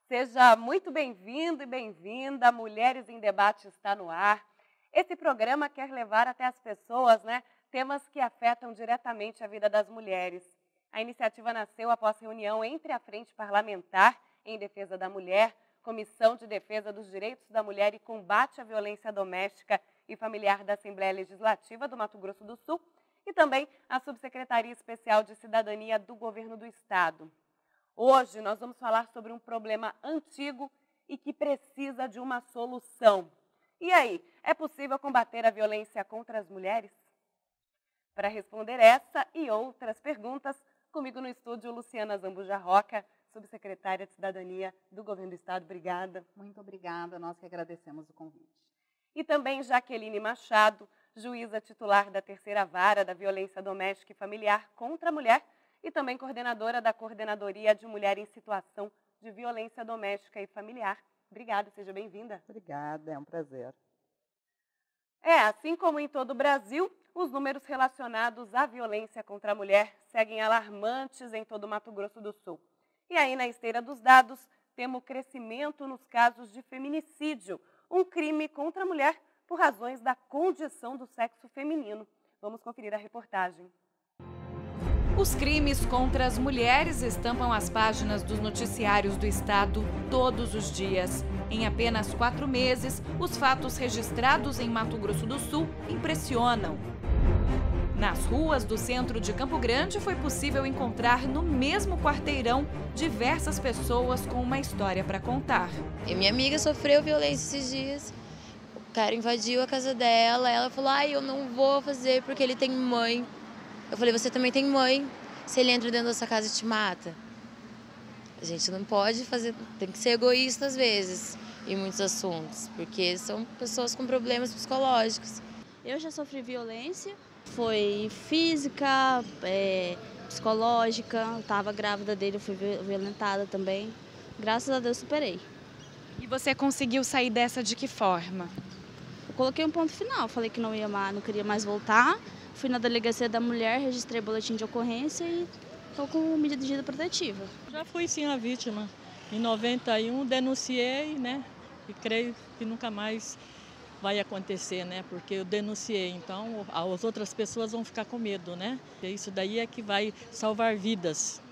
Seja muito bem-vindo e bem-vinda. Mulheres em Debate está no ar. Esse programa quer levar até as pessoas, temas que afetam diretamente a vida das mulheres. A iniciativa nasceu após reunião entre a Frente Parlamentar em Defesa da Mulher, Comissão de Defesa dos Direitos da Mulher e Combate à Violência Doméstica e Familiar da Assembleia Legislativa do Mato Grosso do Sul e também a Subsecretaria Especial de Cidadania do Governo do Estado. Hoje nós vamos falar sobre um problema antigo e que precisa de uma solução. E aí, é possível combater a violência contra as mulheres? Para responder essa e outras perguntas, comigo no estúdio Luciana Zambuja Roca, Subsecretária de Cidadania do Governo do Estado. Obrigada. Muito obrigada, nós que agradecemos o convite. E também Jaqueline Machado, juíza titular da Terceira Vara da Violência Doméstica e Familiar contra a Mulher, e também coordenadora da Coordenadoria de Mulher em Situação de Violência Doméstica e Familiar. Obrigada, seja bem-vinda. Obrigada, é um prazer. Assim como em todo o Brasil, os números relacionados à violência contra a mulher seguem alarmantes em todo o Mato Grosso do Sul. E aí, na esteira dos dados, temos crescimento nos casos de feminicídio, um crime contra a mulher por razões da condição do sexo feminino. Vamos conferir a reportagem. Os crimes contra as mulheres estampam as páginas dos noticiários do estado todos os dias. Em apenas 4 meses, os fatos registrados em Mato Grosso do Sul impressionam. Nas ruas do centro de Campo Grande, foi possível encontrar no mesmo quarteirão diversas pessoas com uma história para contar. E minha amiga sofreu violência esses dias. O cara invadiu a casa dela, ela falou: eu não vou fazer porque ele tem mãe. Eu falei: você também tem mãe, se ele entra dentro dessa casa e te mata. A gente não pode fazer, tem que ser egoísta às vezes em muitos assuntos, porque são pessoas com problemas psicológicos. Eu já sofri violência, foi física, psicológica, estava grávida dele, eu fui violentada também. Graças a Deus superei. E você conseguiu sair dessa de que forma? Eu coloquei um ponto final, falei que não queria mais voltar. Fui na delegacia da mulher, registrei boletim de ocorrência e estou com medida protetiva. Já fui sim a vítima. Em 91 denunciei, e creio que nunca mais vai acontecer, porque eu denunciei. Então as outras pessoas vão ficar com medo, E isso daí é que vai salvar vidas.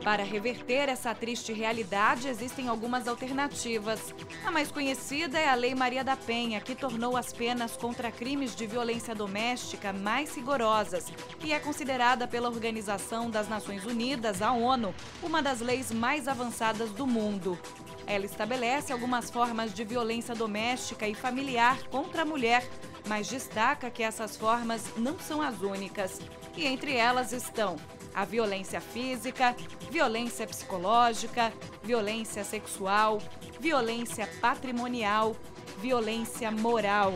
Para reverter essa triste realidade, existem algumas alternativas. A mais conhecida é a Lei Maria da Penha, que tornou as penas contra crimes de violência doméstica mais rigorosas e é considerada pela Organização das Nações Unidas, a ONU, uma das leis mais avançadas do mundo. Ela estabelece algumas formas de violência doméstica e familiar contra a mulher, mas destaca que essas formas não são as únicas. E entre elas estão a violência física, violência psicológica, violência sexual, violência patrimonial, violência moral.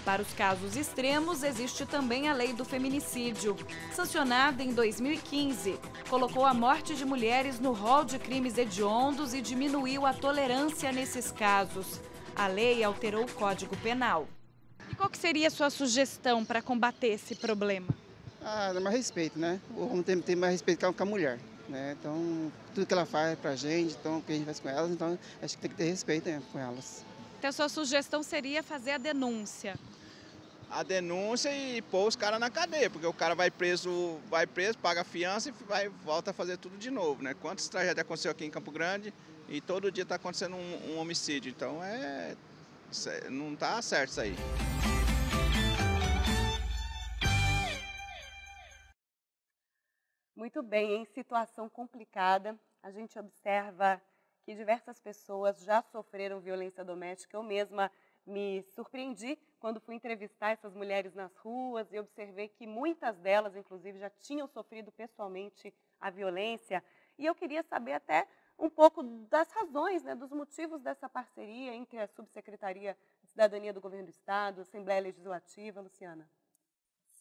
Para os casos extremos, existe também a Lei do Feminicídio, sancionada em 2015. Colocou a morte de mulheres no rol de crimes hediondos e diminuiu a tolerância nesses casos. A lei alterou o Código Penal. E qual que seria a sua sugestão para combater esse problema? Dá mais respeito, O homem tem mais respeito com a mulher, Então, tudo que ela faz pra gente, então, o que a gente faz com elas, então, acho que tem que ter respeito com elas. Então, a sua sugestão seria fazer a denúncia? A denúncia e pôr os caras na cadeia, porque o cara vai preso, paga a fiança e volta a fazer tudo de novo, Quantas tragédias aconteceu aqui em Campo Grande e todo dia está acontecendo um homicídio, então não está certo isso aí. Muito bem, em situação complicada, a gente observa que diversas pessoas já sofreram violência doméstica. Eu mesma me surpreendi quando fui entrevistar essas mulheres nas ruas e observei que muitas delas, inclusive, já tinham sofrido pessoalmente a violência. E eu queria saber até um pouco das razões, dos motivos dessa parceria entre a Subsecretaria de Cidadania do Governo do Estado, a Assembleia Legislativa. Luciana.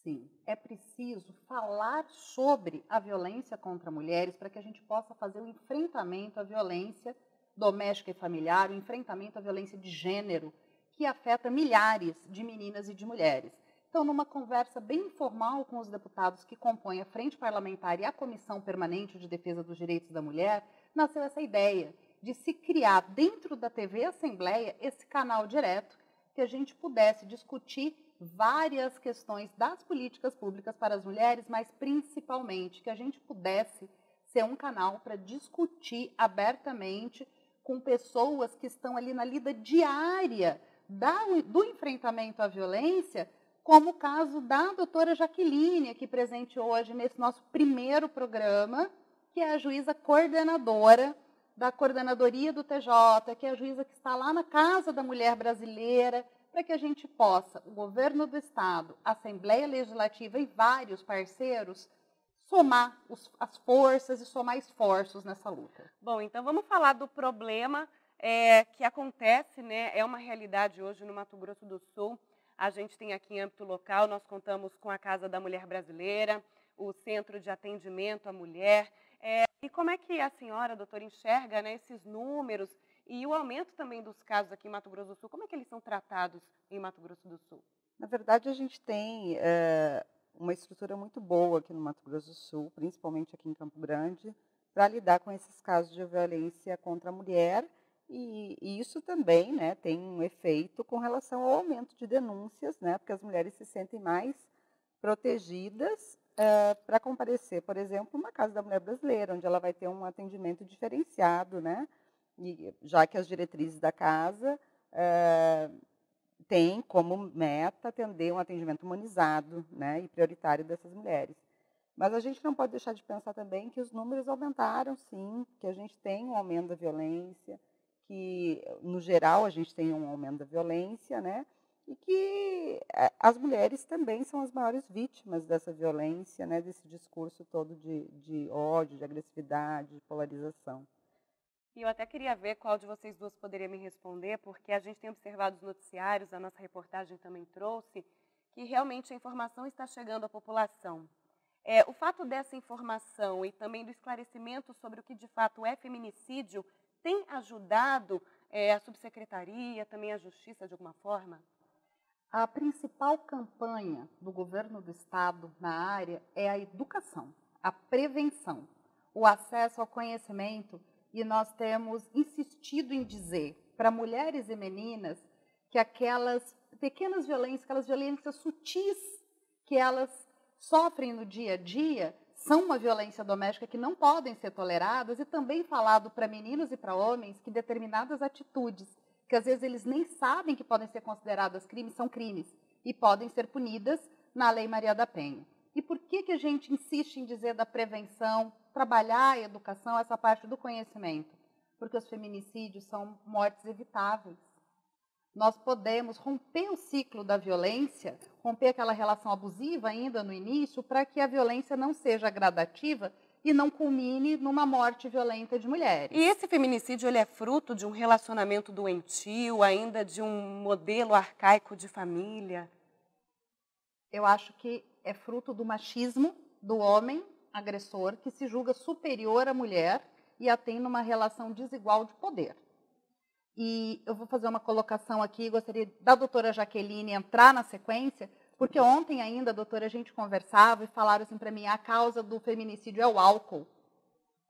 Sim, é preciso falar sobre a violência contra mulheres para que a gente possa fazer o enfrentamento à violência doméstica e familiar, o enfrentamento à violência de gênero, que afeta milhares de meninas e de mulheres. Então, numa conversa bem informal com os deputados que compõem a Frente Parlamentar e a Comissão Permanente de Defesa dos Direitos da Mulher, nasceu essa ideia de se criar dentro da TV Assembleia esse canal direto que a gente pudesse discutir várias questões das políticas públicas para as mulheres, mas principalmente que a gente pudesse ser um canal para discutir abertamente com pessoas que estão ali na lida diária do enfrentamento à violência, como o caso da doutora Jaqueline, aqui presente hoje nesse nosso primeiro programa, que é a juíza coordenadora da Coordenadoria do TJ, que é a juíza que está lá na Casa da Mulher Brasileira, para que a gente possa, o governo do Estado, a Assembleia Legislativa e vários parceiros, somar as forças e somar esforços nessa luta. Bom, então vamos falar do problema que acontece, né? É uma realidade hoje no Mato Grosso do Sul. A gente tem aqui em âmbito local, nós contamos com a Casa da Mulher Brasileira, o Centro de Atendimento à Mulher. E como é que a senhora, doutora, enxerga, né, esses números e o aumento também dos casos aqui em Mato Grosso do Sul? Como é que eles são tratados em Mato Grosso do Sul? Na verdade, a gente tem uma estrutura muito boa aqui no Mato Grosso do Sul, principalmente aqui em Campo Grande, para lidar com esses casos de violência contra a mulher. E isso também, né, tem um efeito com relação ao aumento de denúncias, né, porque as mulheres se sentem mais protegidas para comparecer, por exemplo, uma Casa da Mulher Brasileira, onde ela vai ter um atendimento diferenciado, né, e, já que as diretrizes da casa têm como meta atender um atendimento humanizado, né, e prioritário dessas mulheres. Mas a gente não pode deixar de pensar também que os números aumentaram, sim, que a gente tem um aumento da violência, que, no geral, a gente tem um aumento da violência, né? E que as mulheres também são as maiores vítimas dessa violência, né? Desse discurso todo de ódio, de agressividade, de polarização. E eu até queria ver qual de vocês duas poderia me responder, porque a gente tem observado os noticiários, a nossa reportagem também trouxe, que realmente a informação está chegando à população. O fato dessa informação e também do esclarecimento sobre o que de fato é feminicídio tem ajudado a subsecretaria, também a justiça de alguma forma? A principal campanha do governo do Estado na área é a educação, a prevenção, o acesso ao conhecimento, e nós temos insistido em dizer para mulheres e meninas que aquelas pequenas violências, aquelas violências sutis que elas sofrem no dia a dia, são uma violência doméstica que não podem ser toleradas, e também falado para meninos e para homens que determinadas atitudes, que às vezes eles nem sabem que podem ser consideradas crimes, são crimes e podem ser punidas na Lei Maria da Penha. E por que a gente insiste em dizer da prevenção, trabalhar a educação, essa parte do conhecimento? Porque os feminicídios são mortes evitáveis. Nós podemos romper o ciclo da violência, romper aquela relação abusiva ainda no início, para que a violência não seja gradativa e não culmine numa morte violenta de mulheres. E esse feminicídio, ele é fruto de um relacionamento doentio, ainda de um modelo arcaico de família? Eu acho que é fruto do machismo do homem agressor, que se julga superior à mulher e a tem numa relação desigual de poder. E eu vou fazer uma colocação aqui, gostaria da doutora Jaqueline entrar na sequência, porque ontem ainda, doutora, a gente conversava e falaram assim para mim, a causa do feminicídio é o álcool.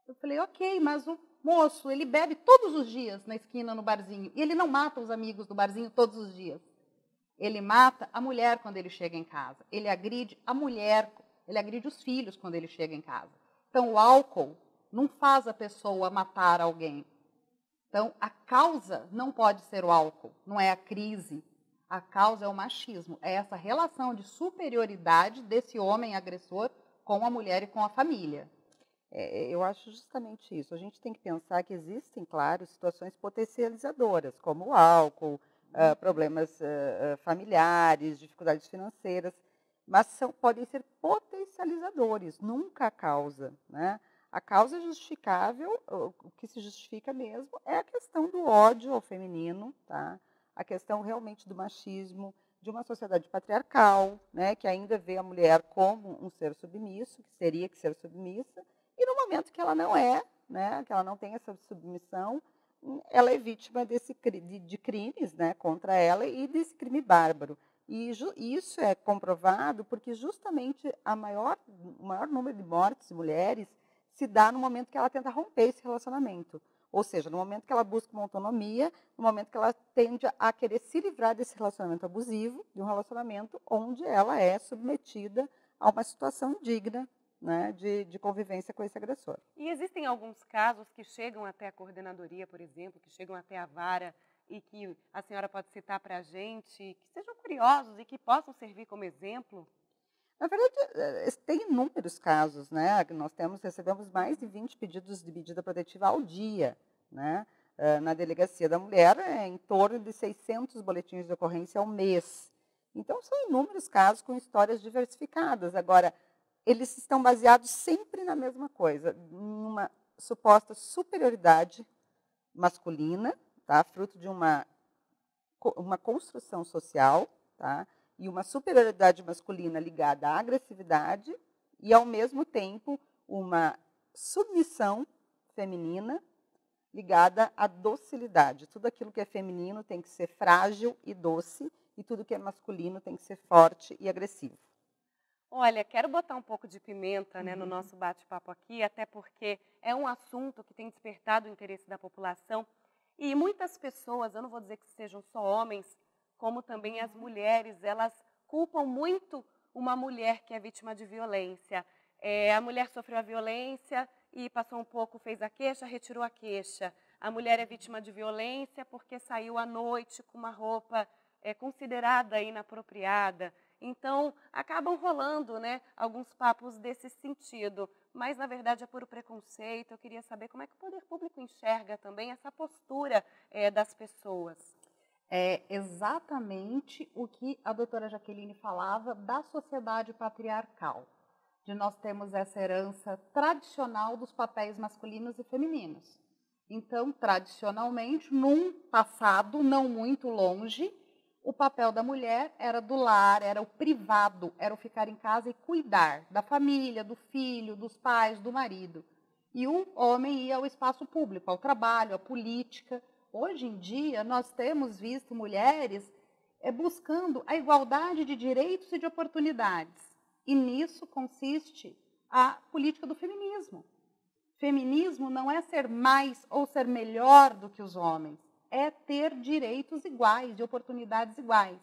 Eu falei, ok, mas o moço, ele bebe todos os dias na esquina, no barzinho, e ele não mata os amigos do barzinho todos os dias. Ele mata a mulher quando ele chega em casa, ele agride a mulher, ele agride os filhos quando ele chega em casa. Então, o álcool não faz a pessoa matar alguém. Então, a causa não pode ser o álcool, não é a crise. A causa é o machismo, é essa relação de superioridade desse homem agressor com a mulher e com a família. Eu acho justamente isso. A gente tem que pensar que existem, claro, situações potencializadoras, como o álcool, problemas familiares, dificuldades financeiras, mas podem ser potencializadores, nunca a causa, né? A causa justificável, o que se justifica mesmo, é a questão do ódio ao feminino, tá? A questão realmente do machismo, de uma sociedade patriarcal, né, que ainda vê a mulher como um ser submisso, que teria que ser submissa, e no momento que ela não é, né, que ela não tem essa submissão, ela é vítima de crimes, né, contra ela e desse crime bárbaro. E isso é comprovado porque justamente o maior número de mortes de mulheres se dá no momento que ela tenta romper esse relacionamento. Ou seja, no momento que ela busca uma autonomia, no momento que ela tende a querer se livrar desse relacionamento abusivo, de um relacionamento onde ela é submetida a uma situação digna, né, de convivência com esse agressor. E existem alguns casos que chegam até a coordenadoria, por exemplo, que chegam até a vara e que a senhora pode citar para a gente, que sejam curiosos e que possam servir como exemplo? Na verdade, tem inúmeros casos, né? Nós recebemos mais de 20 pedidos de medida protetiva ao dia, né? Na Delegacia da Mulher, em torno de 600 boletins de ocorrência ao mês. Então, são inúmeros casos com histórias diversificadas. Agora, eles estão baseados sempre na mesma coisa, numa suposta superioridade masculina, tá? Fruto de uma construção social, tá? E uma superioridade masculina ligada à agressividade e, ao mesmo tempo, uma submissão feminina ligada à docilidade. Tudo aquilo que é feminino tem que ser frágil e doce, e tudo que é masculino tem que ser forte e agressivo. Olha, quero botar um pouco de pimenta, né, no nosso bate-papo aqui, até porque é um assunto que tem despertado o interesse da população. E muitas pessoas, eu não vou dizer que sejam só homens, como também as mulheres, elas culpam muito uma mulher que é vítima de violência. A mulher sofreu a violência e passou um pouco, fez a queixa, retirou a queixa. A mulher é vítima de violência porque saiu à noite com uma roupa considerada inapropriada. Então, acabam rolando, né, alguns papos desse sentido. Mas, na verdade, é puro preconceito. Eu queria saber como é que o poder público enxerga também essa postura das pessoas. É exatamente o que a doutora Jaqueline falava da sociedade patriarcal, de nós temos essa herança tradicional dos papéis masculinos e femininos. Então, tradicionalmente, num passado não muito longe, o papel da mulher era do lar, era o privado, era o ficar em casa e cuidar da família, do filho, dos pais, do marido. E o homem ia ao espaço público, ao trabalho, à política. Hoje em dia, nós temos visto mulheres buscando a igualdade de direitos e de oportunidades. E nisso consiste a política do feminismo. Feminismo não é ser mais ou ser melhor do que os homens, é ter direitos iguais, de oportunidades iguais.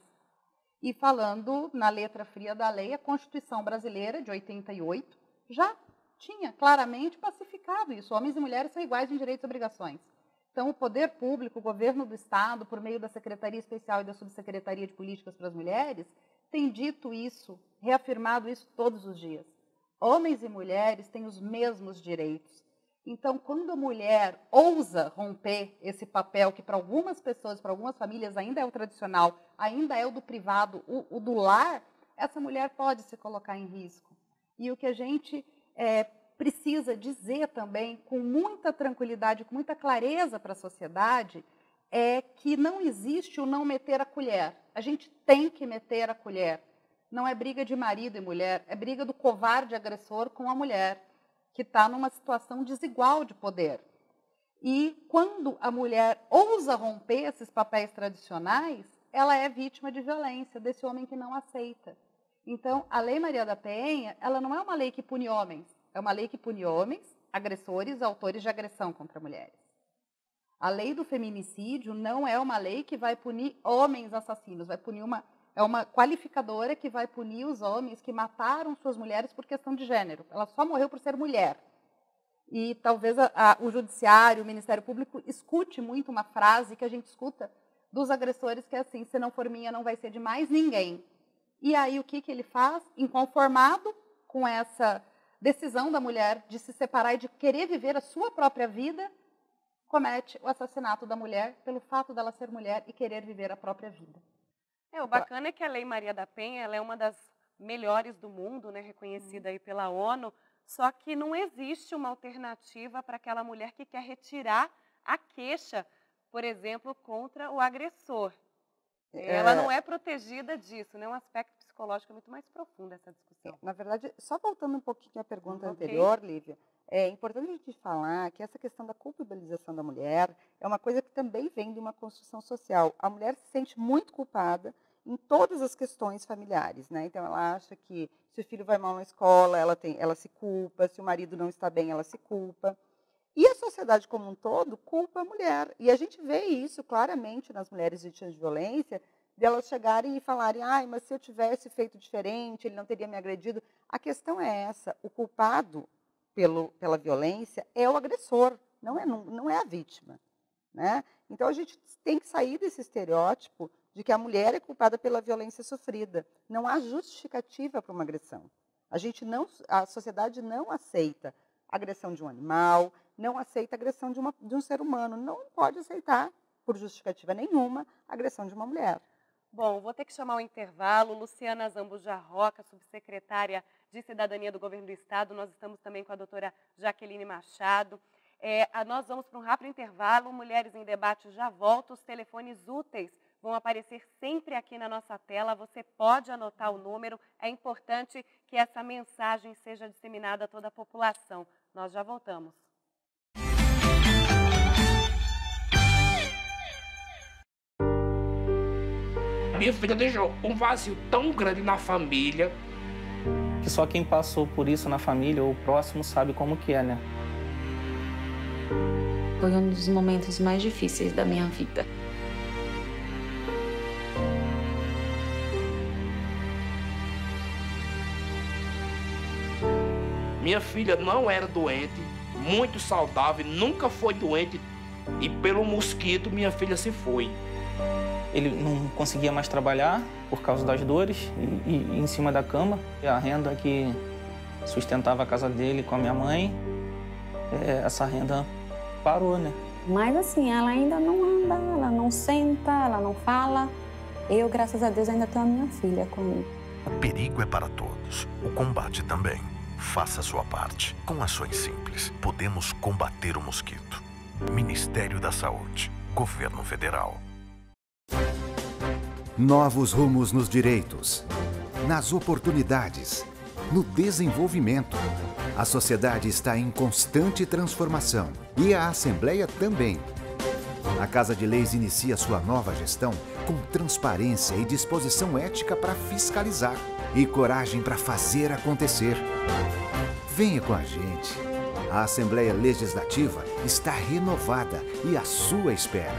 E falando na letra fria da lei, a Constituição Brasileira, de 88, já tinha claramente pacificado isso. Homens e mulheres são iguais em direitos e obrigações. Então, o poder público, o governo do Estado, por meio da Secretaria Especial e da Subsecretaria de Políticas para as Mulheres, tem dito isso, reafirmado isso todos os dias. Homens e mulheres têm os mesmos direitos. Então, quando a mulher ousa romper esse papel, que para algumas pessoas, para algumas famílias ainda é o tradicional, ainda é o do privado, o do lar, essa mulher pode se colocar em risco. E o que a gente precisa dizer também, com muita tranquilidade, com muita clareza para a sociedade, é que não existe o não meter a colher. A gente tem que meter a colher. Não é briga de marido e mulher, é briga do covarde agressor com a mulher, que está numa situação desigual de poder. E quando a mulher ousa romper esses papéis tradicionais, ela é vítima de violência, desse homem que não aceita. Então, a Lei Maria da Penha, ela não é uma lei que pune homens, é uma lei que pune homens, agressores, autores de agressão contra mulheres. A lei do feminicídio não é uma lei que vai punir homens assassinos, vai punir é uma qualificadora que vai punir os homens que mataram suas mulheres por questão de gênero. Ela só morreu por ser mulher. E talvez o Judiciário, o Ministério Público, escute muito uma frase que a gente escuta dos agressores, que é assim: se não for minha, não vai ser de mais ninguém. E aí o que ele faz? Inconformado com essa decisão da mulher de se separar e de querer viver a sua própria vida, comete o assassinato da mulher pelo fato dela ser mulher e querer viver a própria vida. O bacana é que a Lei Maria da Penha ela é uma das melhores do mundo, né, reconhecida aí pela ONU, só que não existe uma alternativa para aquela mulher que quer retirar a queixa, por exemplo, contra o agressor. Ela não é protegida disso, né? Um aspecto psicológico muito mais profundo essa discussão. Na verdade, só voltando um pouquinho à pergunta anterior, Lívia, é importante a gente falar que essa questão da culpabilização da mulher é uma coisa que também vem de uma construção social. A mulher se sente muito culpada em todas as questões familiares, né? Então, ela acha que se o filho vai mal na escola, ela se culpa, se o marido não está bem, ela se culpa. E a sociedade como um todo culpa a mulher. E a gente vê isso claramente nas mulheres vítimas de violência, de elas chegarem e falarem, ai, mas se eu tivesse feito diferente, ele não teria me agredido. A questão é essa, o culpado pela violência é o agressor, não é a vítima. Né? Então, a gente tem que sair desse estereótipo de que a mulher é culpada pela violência sofrida. Não há justificativa para uma agressão. A sociedade não aceita a agressão de um animal, não aceita a agressão de um ser humano. Não pode aceitar, por justificativa nenhuma, a agressão de uma mulher. Bom, vou ter que chamar o intervalo. Luciana Zambuja Roca, subsecretária de Cidadania do Governo do Estado. Nós estamos também com a doutora Jaqueline Machado. Nós vamos para um rápido intervalo. Mulheres em Debate já volta. Os telefones úteis vão aparecer sempre aqui na nossa tela. Você pode anotar o número. É importante que essa mensagem seja disseminada a toda a população. Nós já voltamos. Minha filha deixou um vazio tão grande na família. Que só quem passou por isso na família ou próximo sabe como que é, né? Foi um dos momentos mais difíceis da minha vida. Minha filha não era doente, muito saudável, nunca foi doente. E pelo mosquito, minha filha se foi. Ele não conseguia mais trabalhar por causa das dores e em cima da cama. E a renda que sustentava a casa dele com a minha mãe, essa renda parou, né? Mas assim, ela ainda não anda, ela não senta, ela não fala. Eu, graças a Deus, ainda tenho a minha filha comigo. O perigo é para todos, o combate também. Faça a sua parte. Com ações simples, podemos combater o mosquito. Ministério da Saúde, Governo Federal. Novos rumos nos direitos, nas oportunidades, no desenvolvimento. A sociedade está em constante transformação e a Assembleia também. A Casa de Leis inicia sua nova gestão com transparência e disposição ética para fiscalizar e coragem para fazer acontecer. Venha com a gente. A Assembleia Legislativa está renovada e à sua espera.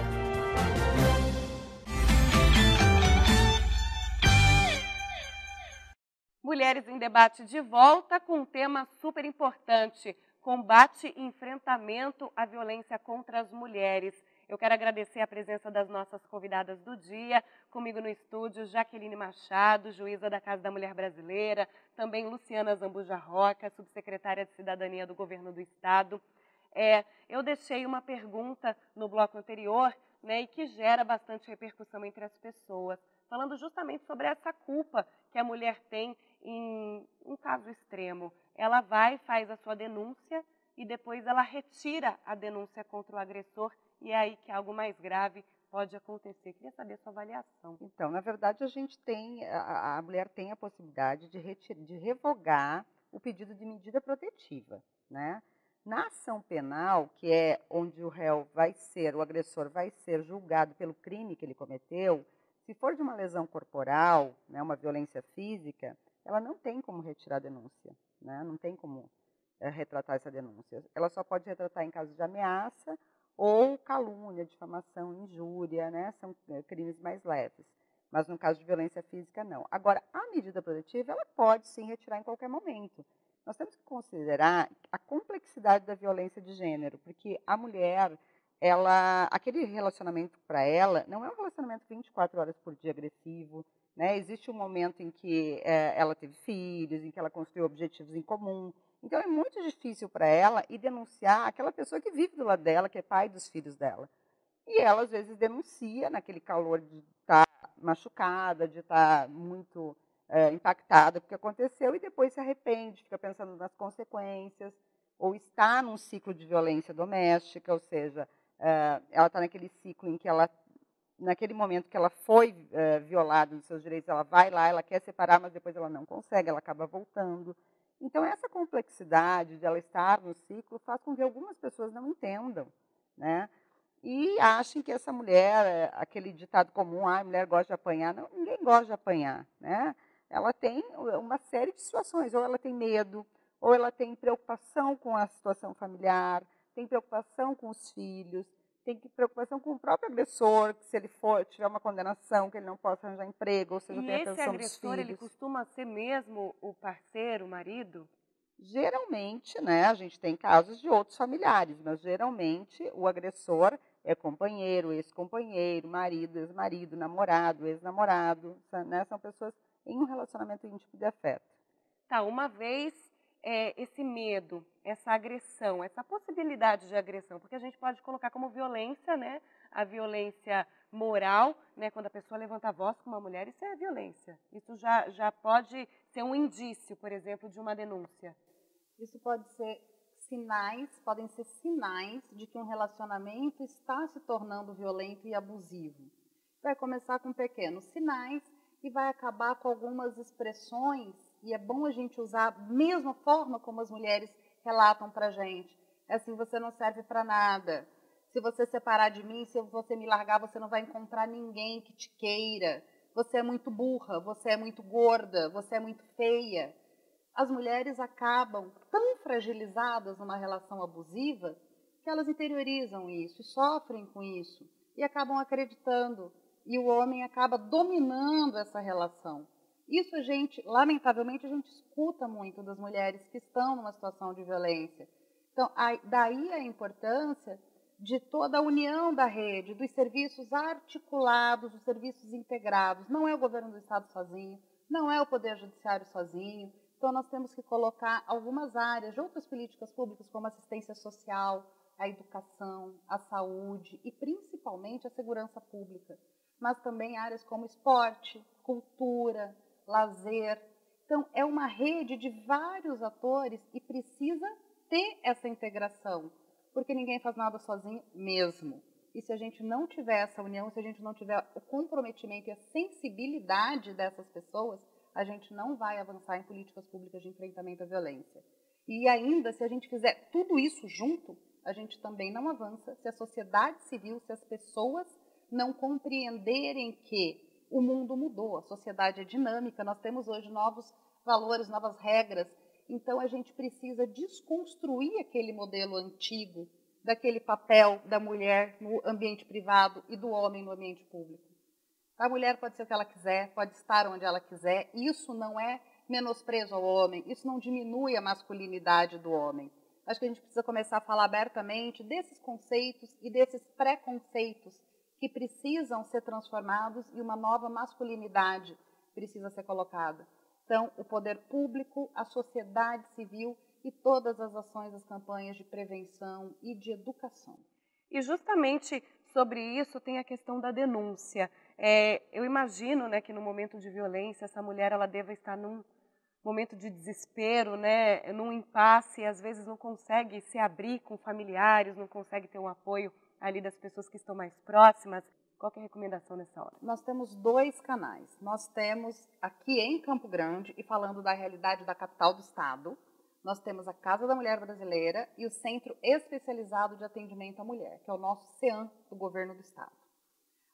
Mulheres em Debate de volta com um tema super importante: combate e enfrentamento à violência contra as mulheres. Eu quero agradecer a presença das nossas convidadas do dia. Comigo no estúdio, Jaqueline Machado, juíza da Casa da Mulher Brasileira, também Luciana Zambuja Roca, subsecretária de Cidadania do Governo do Estado. Eu deixei uma pergunta no bloco anterior, né, e que gera bastante repercussão entre as pessoas, falando justamente sobre essa culpa que a mulher tem em um caso extremo. Ela vai, faz a sua denúncia e depois ela retira a denúncia contra o agressor, e é aí que algo mais grave pode acontecer. Queria saber a sua avaliação. Então, na verdade, a mulher tem a possibilidade de revogar o pedido de medida protetiva, né? Na ação penal, que é onde o agressor vai ser julgado pelo crime que ele cometeu, se for de uma lesão corporal, né, uma violência física, ela não tem como retirar a denúncia, né? Não tem como retratar essa denúncia. Ela só pode retratar em caso de ameaça ou calúnia, difamação, injúria, né? São crimes mais leves. Mas no caso de violência física, não. Agora, a medida protetiva, ela pode sim retirar em qualquer momento. Nós temos que considerar a complexidade da violência de gênero, porque a mulher, aquele relacionamento para ela não é um relacionamento 24 horas por dia agressivo, né? Existe um momento em que ela teve filhos, em que ela construiu objetivos em comum. Então, é muito difícil para ela ir denunciar aquela pessoa que vive do lado dela, que é pai dos filhos dela. E ela, às vezes, denuncia naquele calor de estar machucada, de estar muito impactada com o que aconteceu, e depois se arrepende, fica pensando nas consequências, ou está num ciclo de violência doméstica, ou seja, ela está naquele ciclo em que naquele momento que ela foi violada nos seus direitos, ela vai lá, ela quer separar, mas depois ela não consegue, ela acaba voltando. Então, essa complexidade de ela estar no ciclo faz com que algumas pessoas não entendam, né? E achem que essa mulher, aquele ditado comum, a mulher gosta de apanhar. Não, ninguém gosta de apanhar, né? Ela tem uma série de situações, ou ela tem medo, ou ela tem preocupação com a situação familiar, tem preocupação com os filhos, tem preocupação com o próprio agressor, que se ele tiver uma condenação, que ele não possa arranjar emprego, ou seja, tem a atenção dos filhos. E esse agressor, ele costuma ser mesmo o parceiro, o marido? Geralmente, né, a gente tem casos de outros familiares, mas geralmente o agressor é companheiro, ex-companheiro, marido, ex-marido, namorado, ex-namorado, né, são pessoas em um relacionamento íntimo de afeto. Tá, uma vez esse medo, essa agressão, essa possibilidade de agressão, porque a gente pode colocar como violência, né, a violência moral, né, quando a pessoa levanta a voz com uma mulher, isso é violência. Isso já pode ser um indício, por exemplo, de uma denúncia. Isso pode ser podem ser sinais de que um relacionamento está se tornando violento e abusivo. Vai começar com pequenos sinais e vai acabar com algumas expressões, e é bom a gente usar a mesma forma como as mulheres relatam para a gente. É assim, você não serve para nada. Se você separar de mim, se você me largar, você não vai encontrar ninguém que te queira. Você é muito burra, você é muito gorda, você é muito feia. As mulheres acabam tão fragilizadas numa relação abusiva que elas interiorizam isso, sofrem com isso e acabam acreditando. E o homem acaba dominando essa relação. Isso lamentavelmente, a gente escuta muito das mulheres que estão numa situação de violência. Então, daí a importância de toda a união da rede, dos serviços articulados, dos serviços integrados. Não é o governo do Estado sozinho, não é o Poder Judiciário sozinho. Então, nós temos que colocar algumas áreas de outras políticas públicas, como a assistência social, a educação, a saúde e, principalmente, a segurança pública. Mas também áreas como esporte, cultura, lazer. Então, é uma rede de vários atores e precisa ter essa integração, porque ninguém faz nada sozinho mesmo. E se a gente não tiver essa união, se a gente não tiver o comprometimento e a sensibilidade dessas pessoas, a gente não vai avançar em políticas públicas de enfrentamento à violência. E ainda, se a gente fizer tudo isso junto, a gente também não avança se a sociedade civil, se as pessoas não compreenderem que o mundo mudou, a sociedade é dinâmica, nós temos hoje novos valores, novas regras. Então, a gente precisa desconstruir aquele modelo antigo, daquele papel da mulher no ambiente privado e do homem no ambiente público. A mulher pode ser o que ela quiser, pode estar onde ela quiser. Isso não é menosprezo ao homem, isso não diminui a masculinidade do homem. Acho que a gente precisa começar a falar abertamente desses conceitos e desses preconceitos que precisam ser transformados e uma nova masculinidade precisa ser colocada. Então, o poder público, a sociedade civil e todas as ações, as campanhas de prevenção e de educação. E justamente sobre isso tem a questão da denúncia. Eu imagino, né, que no momento de violência, essa mulher ela deva estar num momento de desespero, né, num impasse, e às vezes não consegue se abrir com familiares, não consegue ter um apoio ali das pessoas que estão mais próximas. Qual que é a recomendação nessa hora? Nós temos 2 canais. Nós temos aqui em Campo Grande, e falando da realidade da capital do estado, nós temos a Casa da Mulher Brasileira e o Centro Especializado de Atendimento à Mulher, que é o nosso CEAM do governo do estado.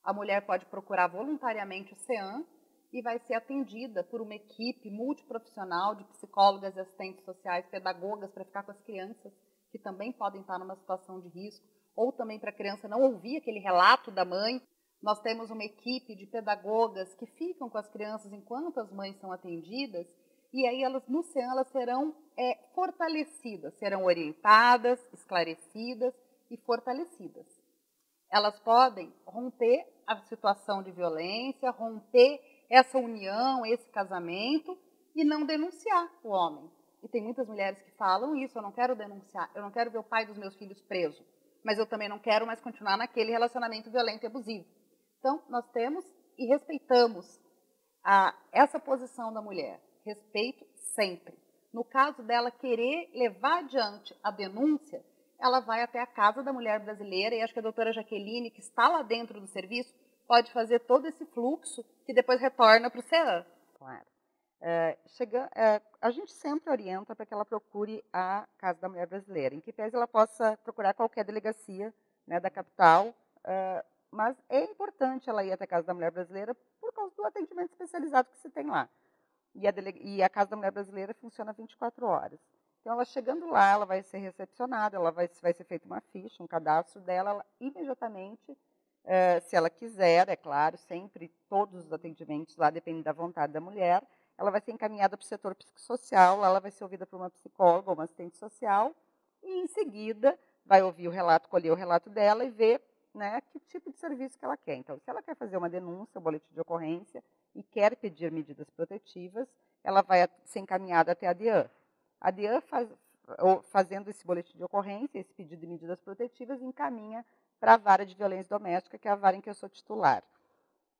A mulher pode procurar voluntariamente o CEAM e vai ser atendida por uma equipe multiprofissional de psicólogas e assistentes sociais, pedagogas, para ficar com as crianças que também podem estar numa situação de risco, ou também para a criança não ouvir aquele relato da mãe. Nós temos uma equipe de pedagogas que ficam com as crianças enquanto as mães são atendidas, e aí elas no CEAM elas serão fortalecidas, serão orientadas, esclarecidas e fortalecidas. Elas podem romper a situação de violência, romper essa união, esse casamento e não denunciar o homem. E tem muitas mulheres que falam isso: eu não quero denunciar, eu não quero ver o pai dos meus filhos preso, mas eu também não quero mais continuar naquele relacionamento violento e abusivo. Então, nós temos e respeitamos essa posição da mulher. Respeito sempre. No caso dela querer levar adiante a denúncia, ela vai até a Casa da Mulher Brasileira, e acho que a doutora Jaqueline, que está lá dentro do serviço, pode fazer todo esse fluxo que depois retorna para o CEAM. Claro. A gente sempre orienta para que ela procure a Casa da Mulher Brasileira, em que pese ela possa procurar qualquer delegacia, né, da capital, mas é importante ela ir até a Casa da Mulher Brasileira por causa do atendimento especializado que se tem lá. E a Casa da Mulher Brasileira funciona 24 horas. Então, ela chegando lá, ela vai ser recepcionada, vai ser feita uma ficha, um cadastro dela, ela imediatamente, se ela quiser, é claro, sempre todos os atendimentos lá dependem da vontade da mulher, ela vai ser encaminhada para o setor psicossocial, lá ela vai ser ouvida por uma psicóloga ou uma assistente social, e em seguida vai ouvir o relato, colher o relato dela e ver, né, que tipo de serviço que ela quer. Então, se ela quer fazer uma denúncia, um boletim de ocorrência, e quer pedir medidas protetivas, ela vai ser encaminhada até a DIAN. A DIAN, fazendo esse boletim de ocorrência, esse pedido de medidas protetivas, encaminha para a vara de violência doméstica, que é a vara em que eu sou titular.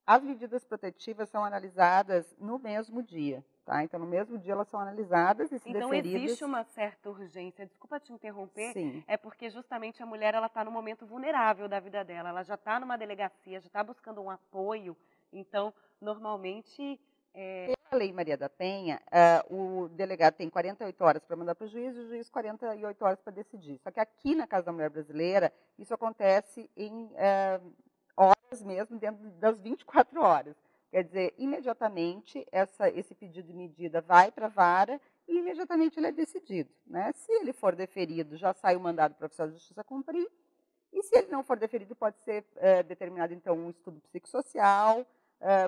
As medidas protetivas são analisadas no mesmo dia, tá? Então, no mesmo dia elas são analisadas e se Então, deferidas... existe uma certa urgência. Desculpa te interromper. Sim. É porque justamente a mulher ela está no momento vulnerável da vida dela. Ela já está numa delegacia, já está buscando um apoio. Então, normalmente... Pela Lei Maria da Penha, o delegado tem 48 horas para mandar para o juiz 48 horas para decidir. Só que aqui na Casa da Mulher Brasileira, isso acontece em horas mesmo, dentro das 24 horas. Quer dizer, imediatamente esse pedido de medida vai para a vara e imediatamente ele é decidido, né? Se ele for deferido, já sai o mandado para o oficial de justiça cumprir, e se ele não for deferido, pode ser determinado, então, um estudo psicossocial,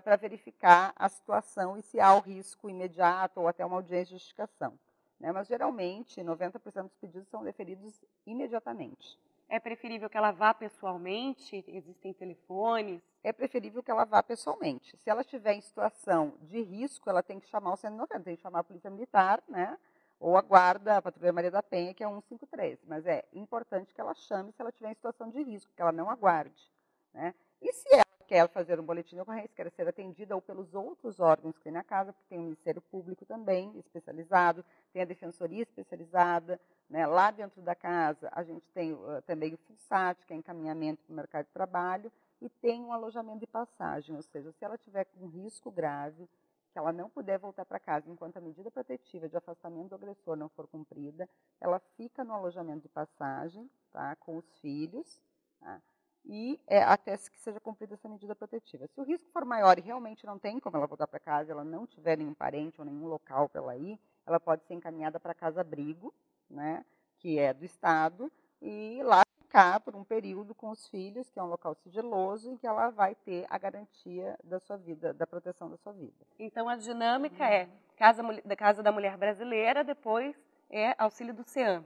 para verificar a situação e se há o risco imediato ou até uma audiência de justificação. Né? Mas, geralmente, 90% dos pedidos são deferidos imediatamente. É preferível que ela vá pessoalmente? Existem telefones? É preferível que ela vá pessoalmente. Se ela estiver em situação de risco, ela tem que chamar o 190, tem que chamar a Polícia Militar, né? Ou a Guarda, a Patrulha Maria da Penha, que é 153. Mas é importante que ela chame se ela estiver em situação de risco, que ela não aguarde. Né? E se ela quer fazer um boletim de ocorrência, quer ser atendida ou pelos outros órgãos que tem na casa, porque tem o Ministério Público também especializado, tem a Defensoria especializada, né? Lá dentro da casa a gente tem também o FUNSAT, que é encaminhamento para o mercado de trabalho, e tem um alojamento de passagem, ou seja, se ela tiver com risco grave, que ela não puder voltar para casa enquanto a medida protetiva de afastamento do agressor não for cumprida, ela fica no alojamento de passagem, tá, com os filhos, tá? E até que seja cumprida essa medida protetiva. Se o risco for maior e realmente não tem como ela voltar para casa, ela não tiver nenhum parente ou nenhum local para ela ir, ela pode ser encaminhada para a casa-abrigo, né, que é do Estado, e lá ficar por um período com os filhos, que é um local sigiloso, em que ela vai ter a garantia da sua vida, da proteção da sua vida. Então, a dinâmica é Casa da Mulher Brasileira, depois é auxílio do CEAM.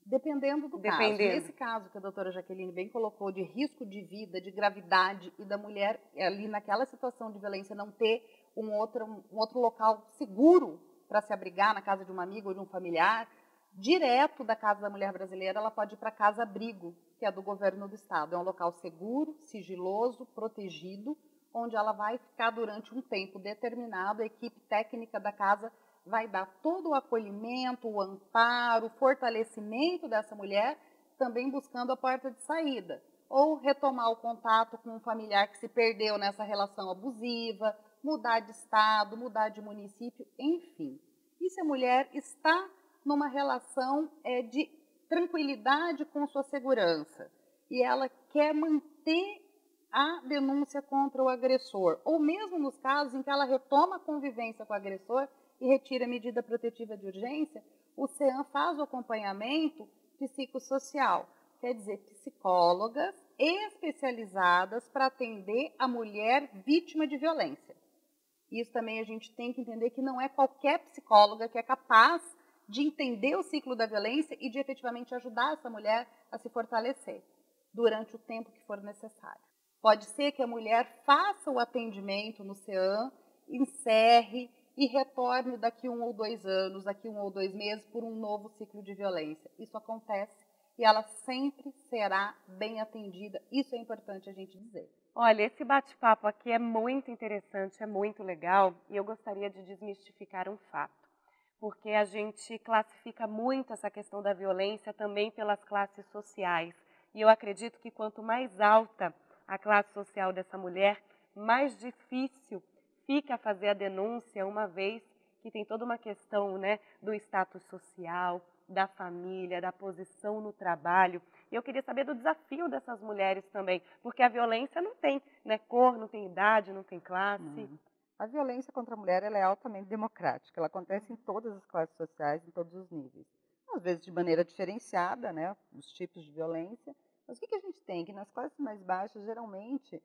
Dependendo do caso. Nesse caso que a doutora Jaqueline bem colocou, de risco de vida, de gravidade, e da mulher ali naquela situação de violência não ter um outro local seguro para se abrigar na casa de uma amiga ou de um familiar, direto da Casa da Mulher Brasileira, ela pode ir para a casa-abrigo, que é do governo do Estado. É um local seguro, sigiloso, protegido, onde ela vai ficar durante um tempo determinado. A equipe técnica da casa vai dar todo o acolhimento, o amparo, o fortalecimento dessa mulher, também buscando a porta de saída. Ou retomar o contato com um familiar que se perdeu nessa relação abusiva, mudar de estado, mudar de município, enfim. E se a mulher está numa relação de tranquilidade com sua segurança e ela quer manter a denúncia contra o agressor, ou mesmo nos casos em que ela retoma a convivência com o agressor e retira a medida protetiva de urgência, o CEAM faz o acompanhamento psicossocial, quer dizer, psicólogas especializadas para atender a mulher vítima de violência. Isso também a gente tem que entender que não é qualquer psicóloga que é capaz de entender o ciclo da violência e de efetivamente ajudar essa mulher a se fortalecer durante o tempo que for necessário. Pode ser que a mulher faça o atendimento no CEAM, encerre e retorne daqui 1 ou 2 anos, daqui 1 ou 2 meses, por um novo ciclo de violência. Isso acontece e ela sempre será bem atendida. Isso é importante a gente dizer. Olha, esse bate-papo aqui é muito interessante, é muito legal, e eu gostaria de desmistificar um fato, porque a gente classifica muito essa questão da violência também pelas classes sociais, e eu acredito que quanto mais alta a classe social dessa mulher, mais difícil fica fazer a denúncia, uma vez que tem toda uma questão, né, do status social, da família, da posição no trabalho. E eu queria saber do desafio dessas mulheres também, porque a violência não tem, né, cor, não tem idade, não tem classe. A violência contra a mulher ela é altamente democrática, ela acontece em todas as classes sociais, em todos os níveis. Às vezes de maneira diferenciada, né, os tipos de violência, mas o que a gente tem? Que nas classes mais baixas, geralmente,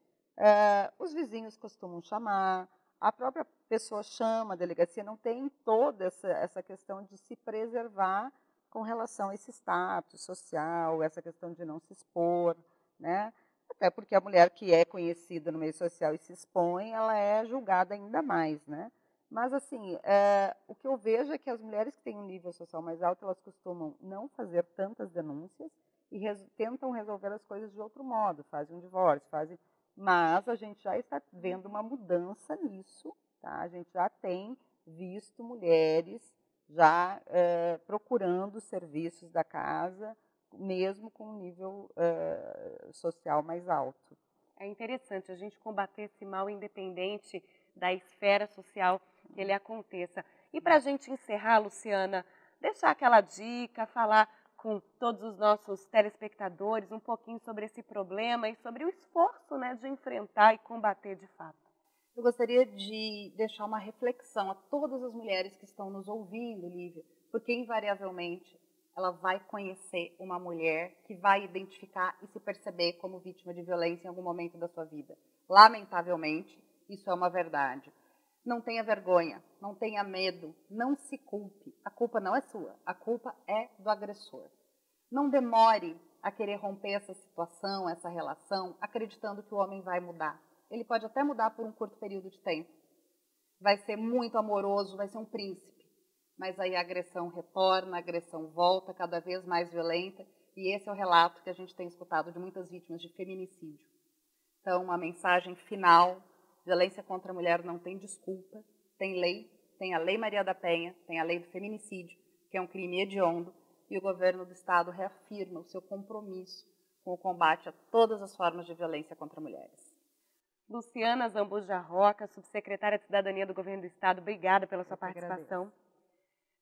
os vizinhos costumam chamar, a própria pessoa chama, a delegacia não tem toda essa questão de se preservar com relação a esse status social, essa questão de não se expor, né? Até porque a mulher que é conhecida no meio social e se expõe, ela é julgada ainda mais, né? Mas, assim, o que eu vejo é que as mulheres que têm um nível social mais alto, elas costumam não fazer tantas denúncias e tentam resolver as coisas de outro modo, fazem um divórcio, mas a gente já está vendo uma mudança nisso, tá? A gente já tem visto mulheres já procurando serviços da casa, mesmo com um nível social mais alto. É interessante a gente combater esse mal independente da esfera social que ele aconteça. E para a gente encerrar, Luciana, deixar aquela dica, falar com todos os nossos telespectadores um pouquinho sobre esse problema e sobre o esforço, né, de enfrentar e combater de fato. Eu gostaria de deixar uma reflexão a todas as mulheres que estão nos ouvindo, Lívia, porque invariavelmente ela vai conhecer uma mulher que vai identificar e se perceber como vítima de violência em algum momento da sua vida. Lamentavelmente, isso é uma verdade. Não tenha vergonha, não tenha medo, não se culpe. A culpa não é sua, a culpa é do agressor. Não demore a querer romper essa situação, essa relação, acreditando que o homem vai mudar. Ele pode até mudar por um curto período de tempo. Vai ser muito amoroso, vai ser um príncipe. Mas aí a agressão retorna, a agressão volta, cada vez mais violenta. E esse é o relato que a gente tem escutado de muitas vítimas de feminicídio. Então, uma mensagem final: violência contra a mulher não tem desculpa, tem lei, tem a Lei Maria da Penha, tem a lei do feminicídio, que é um crime hediondo, e o governo do Estado reafirma o seu compromisso com o combate a todas as formas de violência contra mulheres. Luciana Zambuja Roca, subsecretária de Cidadania do Governo do Estado, obrigada pela sua participação.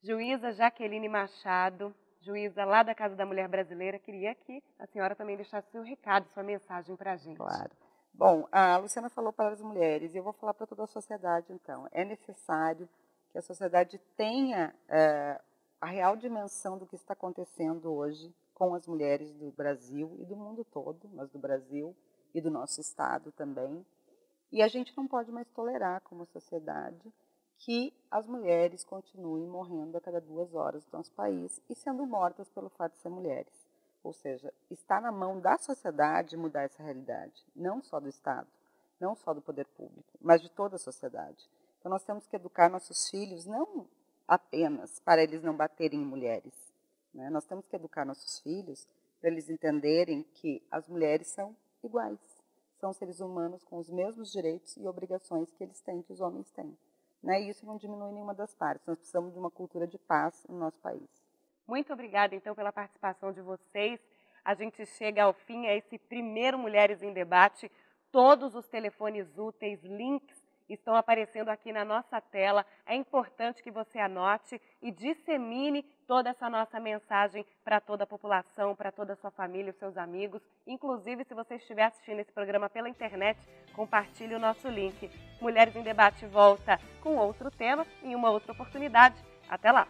Juíza Jaqueline Machado, juíza lá da Casa da Mulher Brasileira, queria que a senhora também deixasse seu recado, sua mensagem para a gente. Claro. Bom, a Luciana falou para as mulheres, e eu vou falar para toda a sociedade, então. É necessário que a sociedade tenha a real dimensão do que está acontecendo hoje com as mulheres do Brasil e do mundo todo, mas do Brasil e do nosso Estado também. E a gente não pode mais tolerar, como sociedade, que as mulheres continuem morrendo a cada 2 horas no nosso país e sendo mortas pelo fato de ser mulheres. Ou seja, está na mão da sociedade mudar essa realidade, não só do Estado, não só do poder público, mas de toda a sociedade. Então nós temos que educar nossos filhos não apenas para eles não baterem em mulheres, né? Nós temos que educar nossos filhos para eles entenderem que as mulheres são iguais, são seres humanos com os mesmos direitos e obrigações que eles têm, que os homens têm. Né? E isso não diminui nenhuma das partes, nós precisamos de uma cultura de paz no nosso país. Muito obrigada, então, pela participação de vocês. A gente chega ao fim a esse primeiro Mulheres em Debate. Todos os telefones úteis, links, estão aparecendo aqui na nossa tela. É importante que você anote e dissemine toda essa nossa mensagem para toda a população, para toda a sua família, os seus amigos. Inclusive, se você estiver assistindo esse programa pela internet, compartilhe o nosso link. Mulheres em Debate volta com outro tema em uma outra oportunidade. Até lá!